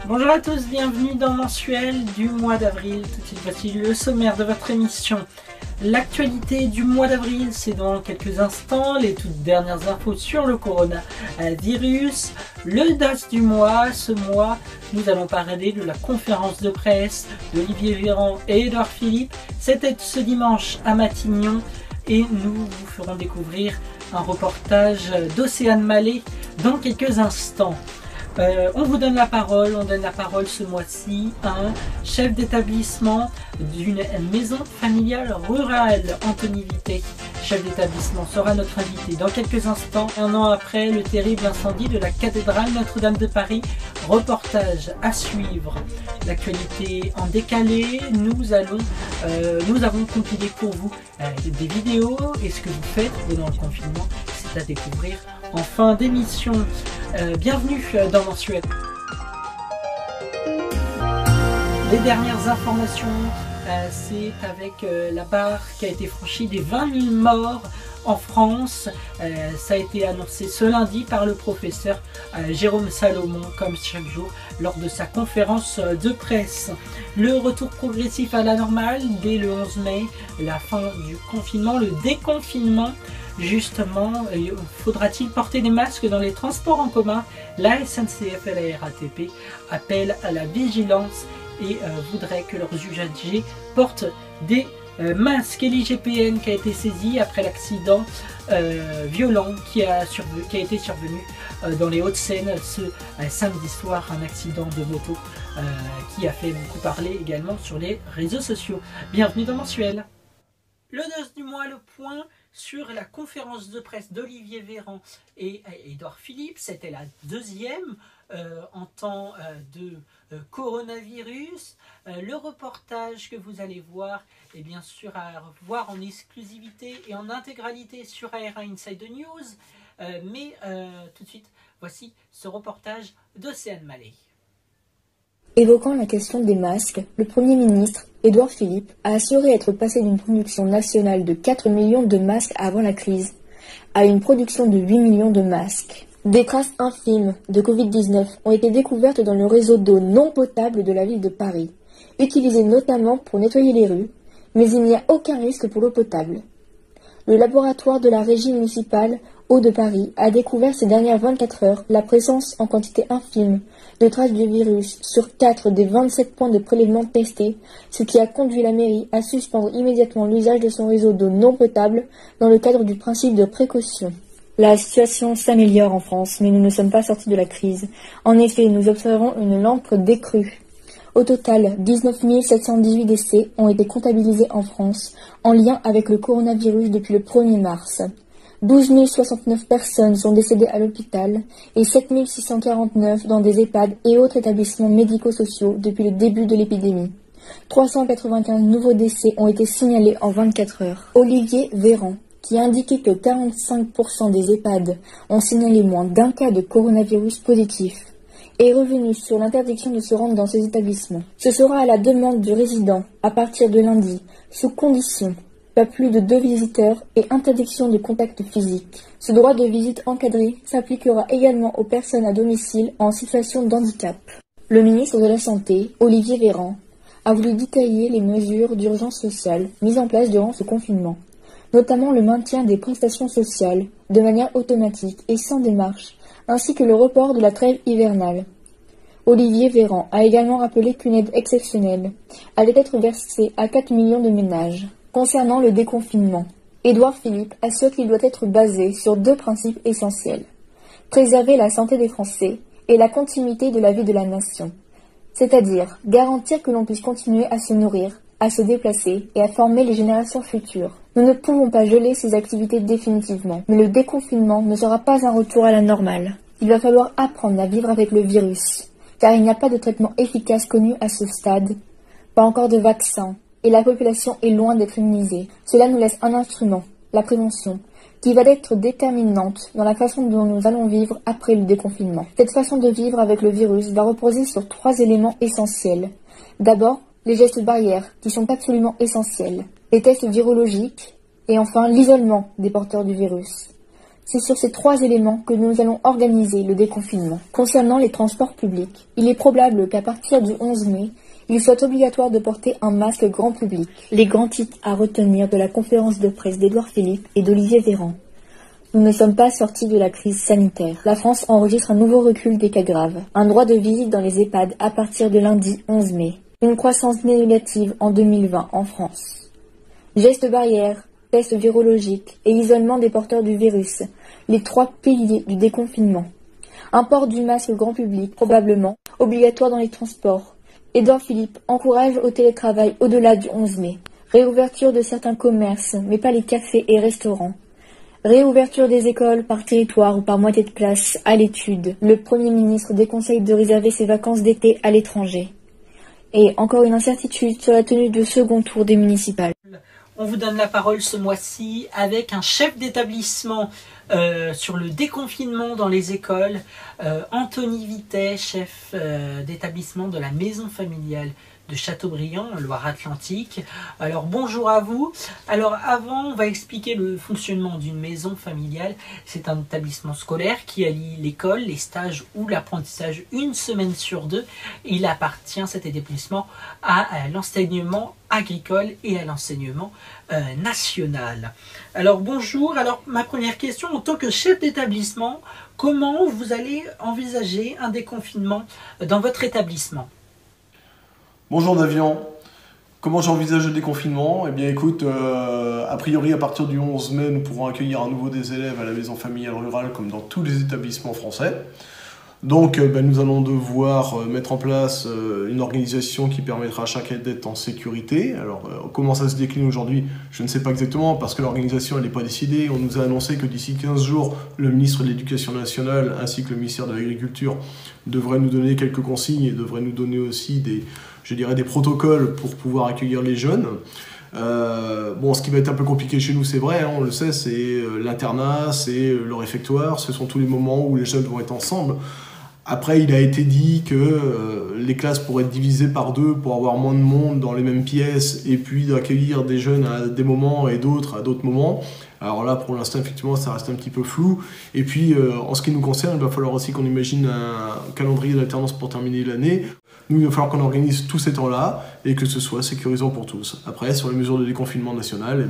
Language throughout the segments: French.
Bonjour à tous, bienvenue dans Mensuel du mois d'avril. Tout de suite, voici le sommaire de votre émission. L'actualité du mois d'avril, c'est dans quelques instants, les toutes dernières infos sur le coronavirus. Le DAS du mois, ce mois, nous allons parler de la conférence de presse d'Olivier Véran et Édouard Philippe. C'était ce dimanche à Matignon et nous vous ferons découvrir un reportage d'Océane Mallet dans quelques instants. On vous donne la parole, ce mois-ci à un chef d'établissement d'une maison familiale rurale, Anthony Vité. Chef d'établissement sera notre invité dans quelques instants. Un an après le terrible incendie de la cathédrale Notre-Dame de Paris, reportage à suivre. L'actualité en décalé, nous avons compilé pour vous des vidéos et ce que vous faites pendant le confinement, c'est à découvrir en fin d'émission. Bienvenue dans Mensuel. Les dernières informations, c'est avec la barre qui a été franchie des 20 000 morts en France. Ça a été annoncé ce lundi par le professeur Jérôme Salomon, comme chaque jour, lors de sa conférence de presse. Le retour progressif à la normale dès le 11 mai, la fin du confinement, le déconfinement. Justement, faudra-t-il porter des masques dans les transports en commun? La SNCF et la RATP appellent à la vigilance et voudraient que leurs usagers portent des masques. Et l'IGPN qui a été saisi après l'accident violent qui a été survenu dans les Hauts-de-Seine ce samedi soir, un accident de moto qui a fait beaucoup parler également sur les réseaux sociaux. Bienvenue dans Mensuel. Le DAS du mois, le point sur la conférence de presse d'Olivier Véran et Édouard Philippe. C'était la deuxième en temps de coronavirus. Le reportage que vous allez voir est bien sûr à voir en exclusivité et en intégralité sur ARA Inside News. Mais tout de suite, voici ce reportage d'Océane Mallet. Évoquant la question des masques, le Premier ministre, Édouard Philippe, a assuré être passé d'une production nationale de 4 millions de masques avant la crise à une production de 8 millions de masques. Des traces infimes de Covid-19 ont été découvertes dans le réseau d'eau non potable de la ville de Paris, utilisé notamment pour nettoyer les rues, mais il n'y a aucun risque pour l'eau potable. Le laboratoire de la régie municipale Eau de Paris a découvert ces dernières 24 heures la présence en quantité infime de traces du virus sur 4 des 27 points de prélèvement testés, ce qui a conduit la mairie à suspendre immédiatement l'usage de son réseau d'eau non potable dans le cadre du principe de précaution. La situation s'améliore en France, mais nous ne sommes pas sortis de la crise. En effet, nous observons une lente décrue. Au total, 19 718 décès ont été comptabilisés en France en lien avec le coronavirus depuis le 1er mars. 12 069 personnes sont décédées à l'hôpital et 7 649 dans des EHPAD et autres établissements médico-sociaux depuis le début de l'épidémie. 395 nouveaux décès ont été signalés en 24 heures. Olivier Véran, qui a indiqué que 45% des EHPAD ont signalé moins d'un cas de coronavirus positif, est revenu sur l'interdiction de se rendre dans ces établissements. Ce sera à la demande du résident, à partir de lundi, sous condition. Pas plus de 2 visiteurs et interdiction de contact physique. Ce droit de visite encadré s'appliquera également aux personnes à domicile en situation de handicap. Le ministre de la Santé, Olivier Véran, a voulu détailler les mesures d'urgence sociale mises en place durant ce confinement, notamment le maintien des prestations sociales de manière automatique et sans démarche, ainsi que le report de la trêve hivernale. Olivier Véran a également rappelé qu'une aide exceptionnelle allait être versée à 4 millions de ménages. Concernant le déconfinement, Édouard Philippe assure qu'il doit être basé sur 2 principes essentiels. Préserver la santé des Français et la continuité de la vie de la nation. C'est-à-dire garantir que l'on puisse continuer à se nourrir, à se déplacer et à former les générations futures. Nous ne pouvons pas geler ces activités définitivement, mais le déconfinement ne sera pas un retour à la normale. Il va falloir apprendre à vivre avec le virus, car il n'y a pas de traitement efficace connu à ce stade, pas encore de vaccin, et la population est loin d'être immunisée. Cela nous laisse un instrument, la prévention, qui va être déterminante dans la façon dont nous allons vivre après le déconfinement. Cette façon de vivre avec le virus va reposer sur 3 éléments essentiels. D'abord, les gestes barrières, qui sont absolument essentiels. Les tests virologiques, et enfin l'isolement des porteurs du virus. C'est sur ces 3 éléments que nous allons organiser le déconfinement. Concernant les transports publics, il est probable qu'à partir du 11 mai, il soit obligatoire de porter un masque grand public. Les grands titres à retenir de la conférence de presse d'Édouard Philippe et d'Olivier Véran. Nous ne sommes pas sortis de la crise sanitaire. La France enregistre un nouveau recul des cas graves. Un droit de visite dans les EHPAD à partir de lundi 11 mai. Une croissance négative en 2020 en France. Gestes barrières, tests virologiques et isolement des porteurs du virus, les 3 piliers du déconfinement. Un port du masque grand public, probablement, obligatoire dans les transports. Édouard Philippe encourage au télétravail au-delà du 11 mai. Réouverture de certains commerces, mais pas les cafés et restaurants. Réouverture des écoles par territoire ou par moitié de classe à l'étude. Le Premier ministre déconseille de réserver ses vacances d'été à l'étranger. Et encore une incertitude sur la tenue du second tour des municipales. On vous donne la parole ce mois-ci avec un chef d'établissement sur le déconfinement dans les écoles, Anthony Vitet, chef d'établissement de la maison familiale de Châteaubriand, en Loire-Atlantique. Alors bonjour à vous. Alors avant, on va expliquer le fonctionnement d'une maison familiale. C'est un établissement scolaire qui allie l'école, les stages ou l'apprentissage une semaine sur 2. Il appartient, cet établissement, à l'enseignement agricole et à l'enseignement national. Alors bonjour, alors ma première question, en tant que chef d'établissement, comment vous allez envisager un déconfinement dans votre établissement ? Bonjour Davian, comment j'envisage le déconfinement? Eh bien écoute, a priori à partir du 11 mai, nous pourrons accueillir à nouveau des élèves à la maison familiale rurale comme dans tous les établissements français. Donc nous allons devoir mettre en place une organisation qui permettra à chacun d'être en sécurité. Alors comment ça se décline aujourd'hui, je ne sais pas exactement parce que l'organisation elle n'est pas décidée. On nous a annoncé que d'ici 15 jours, le ministre de l'Éducation nationale ainsi que le ministère de l'Agriculture devraient nous donner quelques consignes et devraient nous donner aussi des protocoles pour pouvoir accueillir les jeunes. Ce qui va être un peu compliqué chez nous, c'est vrai, hein, on le sait, c'est l'internat, c'est le réfectoire, ce sont tous les moments où les jeunes vont être ensemble. Après, il a été dit que les classes pourraient être divisées par 2 pour avoir moins de monde dans les mêmes pièces et puis d'accueillir des jeunes à des moments et d'autres à d'autres moments. Alors là, pour l'instant, effectivement, ça reste un petit peu flou. Et puis, en ce qui nous concerne, il va falloir aussi qu'on imagine un calendrier d'alternance pour terminer l'année. Nous, il va falloir qu'on organise tous ces temps-là et que ce soit sécurisant pour tous. Après, sur les mesures de déconfinement national,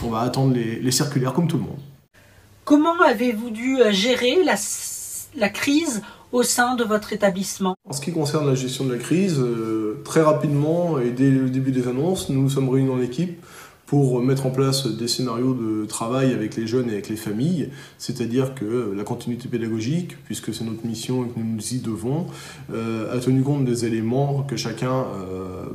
on va attendre les circulaires comme tout le monde. Comment avez-vous dû gérer la crise au sein de votre établissement? En ce qui concerne la gestion de la crise, très rapidement et dès le début des annonces, nous nous sommes réunis en équipe pour mettre en place des scénarios de travail avec les jeunes et avec les familles, c'est-à-dire que la continuité pédagogique, puisque c'est notre mission et que nous nous y devons, a tenu compte des éléments que chacun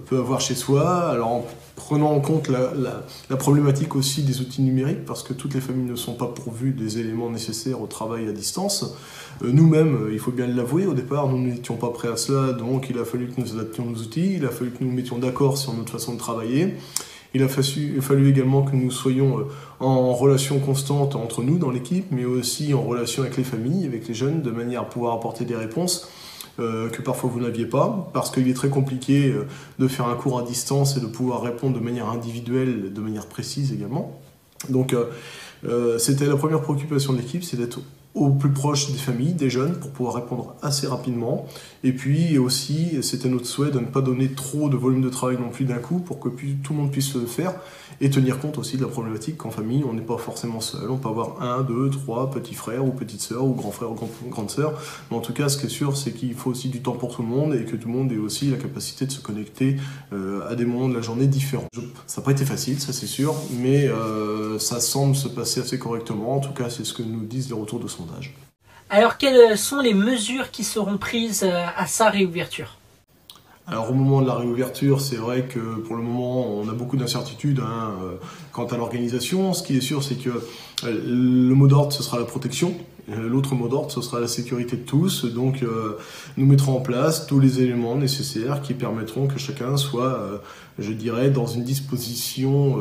peut avoir chez soi, alors en prenant en compte la problématique aussi des outils numériques, parce que toutes les familles ne sont pas pourvues des éléments nécessaires au travail à distance. Nous-mêmes, il faut bien l'avouer, au départ, nous n'étions pas prêts à cela, donc il a fallu que nous adaptions nos outils, il a fallu que nous nous mettions d'accord sur notre façon de travailler. Il a fallu également que nous soyons en relation constante entre nous dans l'équipe, mais aussi en relation avec les familles, avec les jeunes, de manière à pouvoir apporter des réponses que parfois vous n'aviez pas, parce qu'il est très compliqué de faire un cours à distance et de pouvoir répondre de manière individuelle, de manière précise également. Donc c'était la première préoccupation de l'équipe, c'est d'être au plus proche des familles, des jeunes, pour pouvoir répondre assez rapidement. Et puis aussi, c'était notre souhait de ne pas donner trop de volume de travail non plus d'un coup, pour que tout le monde puisse le faire, et tenir compte aussi de la problématique qu'en famille, on n'est pas forcément seul. On peut avoir 1, 2, 3 petits frères ou petites sœurs, ou grands frères ou grandes sœurs. Mais en tout cas, ce qui est sûr, c'est qu'il faut aussi du temps pour tout le monde, et que tout le monde ait aussi la capacité de se connecter à des moments de la journée différents. Ça n'a pas été facile, ça c'est sûr, mais ça semble se passer assez correctement. En tout cas, c'est ce que nous disent les retours de sondage. Alors, quelles sont les mesures qui seront prises à sa réouverture? Alors au moment de la réouverture, c'est vrai que pour le moment, on a beaucoup d'incertitudes quant à l'organisation. Ce qui est sûr, c'est que le mot d'ordre, ce sera la protection. L'autre mot d'ordre, ce sera la sécurité de tous. Donc, nous mettrons en place tous les éléments nécessaires qui permettront que chacun soit, je dirais, dans une disposition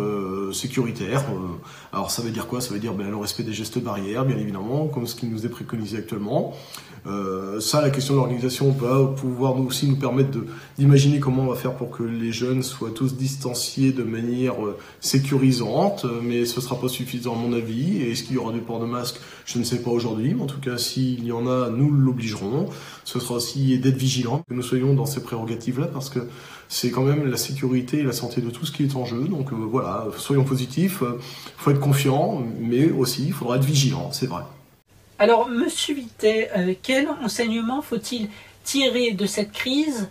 sécuritaire. Alors, ça veut dire quoi? Ça veut dire le respect des gestes barrières, bien évidemment, comme ce qui nous est préconisé actuellement. La question de l'organisation va pouvoir aussi nous permettre d'imaginer comment on va faire pour que les jeunes soient tous distanciés de manière sécurisante, mais ce ne sera pas suffisant à mon avis. Et est-ce qu'il y aura du port de masque? Je ne sais pas aujourd'hui, mais en tout cas, s'il y en a, nous l'obligerons. Ce sera aussi d'être vigilants, que nous soyons dans ces prérogatives-là, parce que c'est quand même la sécurité et la santé de tous qui est en jeu. Donc voilà, soyons positifs, il faut être confiant, mais aussi il faudra être vigilant, c'est vrai. Alors, Monsieur Vittet, quel enseignement faut-il tirer de cette crise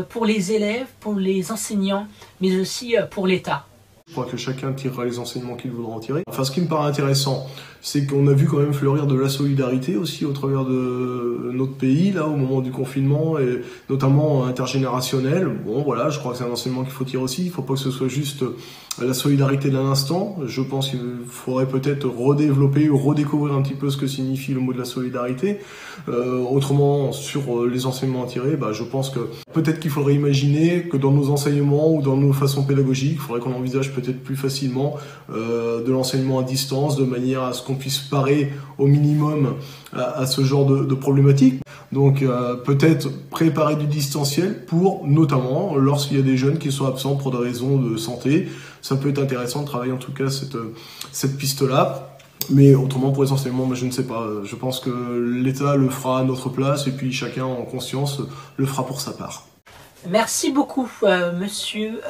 pour les élèves, pour les enseignants, mais aussi pour l'État? Je crois que chacun tirera les enseignements qu'il voudra en tirer. Enfin, ce qui me paraît intéressant, c'est qu'on a vu quand même fleurir de la solidarité aussi au travers de notre pays, là, au moment du confinement, et notamment intergénérationnel. Bon, voilà, je crois que c'est un enseignement qu'il faut tirer aussi. Il ne faut pas que ce soit juste la solidarité d'un instant. Je pense qu'il faudrait peut-être redévelopper ou redécouvrir un petit peu ce que signifie le mot de la solidarité. Autrement, sur les enseignements à tirer, je pense que peut-être qu'il faudrait imaginer que dans nos enseignements ou dans nos façons pédagogiques, il faudrait qu'on envisage peut-être plus facilement de l'enseignement à distance, de manière à ce qu'on puisse parer au minimum à ce genre de problématiques. Donc peut-être préparer du distanciel pour, notamment, lorsqu'il y a des jeunes qui sont absents pour des raisons de santé. Ça peut être intéressant de travailler en tout cas cette piste-là. Mais autrement, pour les enseignements, je ne sais pas. Je pense que l'État le fera à notre place et puis chacun en conscience le fera pour sa part. Merci beaucoup, Monsieur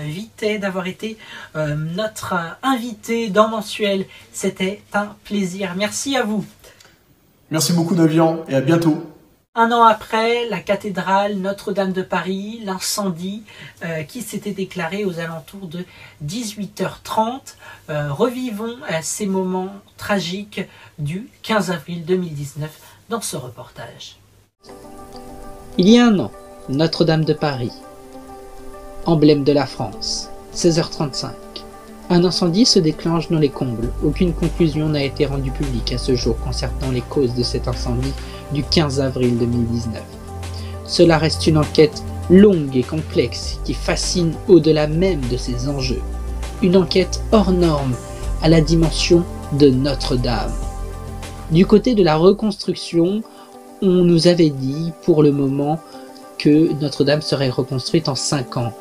Vittet, d'avoir été notre invité dans Mensuel. C'était un plaisir. Merci à vous. Merci beaucoup, Davian, et à bientôt. Un an après, la cathédrale Notre-Dame de Paris, l'incendie qui s'était déclaré aux alentours de 18h30. Revivons ces moments tragiques du 15 avril 2019 dans ce reportage. Il y a un an, Notre-Dame de Paris, emblème de la France, 16h35. Un incendie se déclenche dans les combles. Aucune conclusion n'a été rendue publique à ce jour concernant les causes de cet incendie du 15 avril 2019. Cela reste une enquête longue et complexe qui fascine au-delà même de ses enjeux. Une enquête hors norme à la dimension de Notre-Dame. Du côté de la reconstruction, on nous avait dit pour le moment que Notre-Dame serait reconstruite en 5 ans.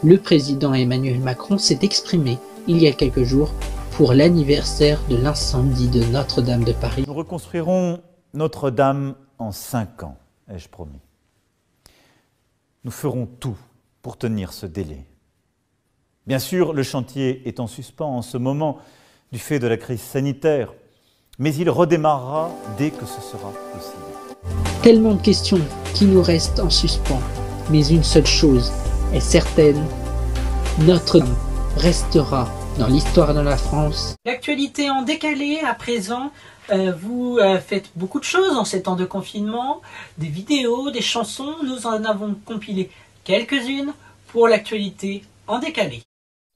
Le président Emmanuel Macron s'est exprimé il y a quelques jours pour l'anniversaire de l'incendie de Notre-Dame de Paris. Nous reconstruirons Notre-Dame en 5 ans, ai-je promis. Nous ferons tout pour tenir ce délai. Bien sûr, le chantier est en suspens en ce moment du fait de la crise sanitaire, mais il redémarrera dès que ce sera possible. Tellement de questions qui nous restent en suspens, mais une seule chose est certaine, Notre-Dame restera dans l'histoire de la France. L'actualité en décalé à présent, vous faites beaucoup de choses en ces temps de confinement, des vidéos, des chansons, nous en avons compilé quelques-unes pour l'actualité en décalé.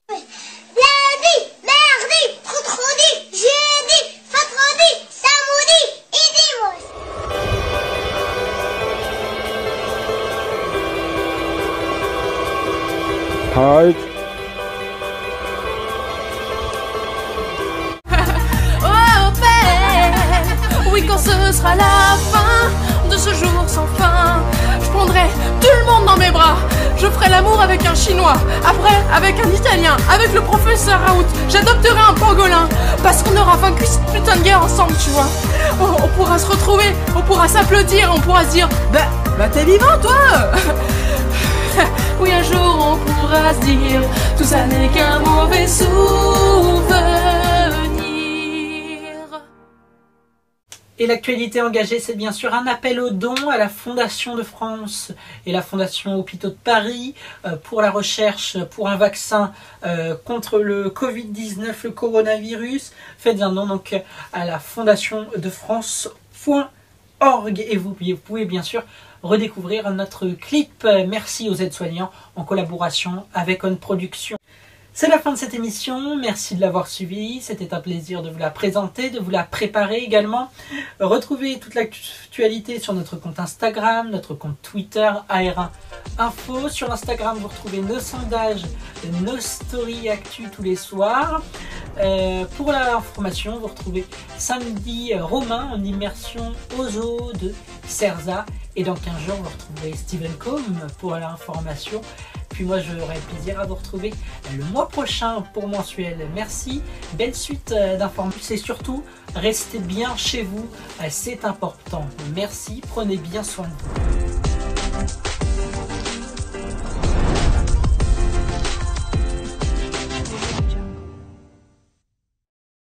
Lundi, mardi, mercredi, jeudi, vendredi, samedi et dimanche. Halt. Oui, quand ce sera la fin de ce jour sans fin, je prendrai tout le monde dans mes bras. Je ferai l'amour avec un Chinois, après avec un Italien, avec le professeur Raoult. J'adopterai un pangolin, parce qu'on aura vaincu cette putain de guerre ensemble, tu vois. On pourra se retrouver, on pourra s'applaudir, on pourra se dire bah t'es vivant, toi. Oui, un jour on pourra se dire, tout ça n'est qu'un mauvais souvenir. Et l'actualité engagée, c'est bien sûr un appel aux dons à la Fondation de France et la Fondation Hôpitaux de Paris pour la recherche pour un vaccin contre le Covid-19, le coronavirus. Faites un don donc à la Fondation de France.org et vous pouvez bien sûr redécouvrir notre clip. Merci aux aides-soignants en collaboration avec On Production. C'est la fin de cette émission, merci de l'avoir suivi, c'était un plaisir de vous la présenter, de vous la préparer également. Retrouvez toute l'actualité sur notre compte Instagram, notre compte Twitter, AR1 Info. Sur Instagram, vous retrouvez nos sondages, nos stories actu tous les soirs. Pour l'information, vous retrouvez Samedi Romain en immersion au zoo de Cerza. Et dans 15 jours, vous retrouverez Stephen Combe pour l'information. Puis moi, j'aurai plaisir à vous retrouver le mois prochain pour Mensuel. Merci, belle suite d'informations et surtout, restez bien chez vous, c'est important. Merci, prenez bien soin de vous.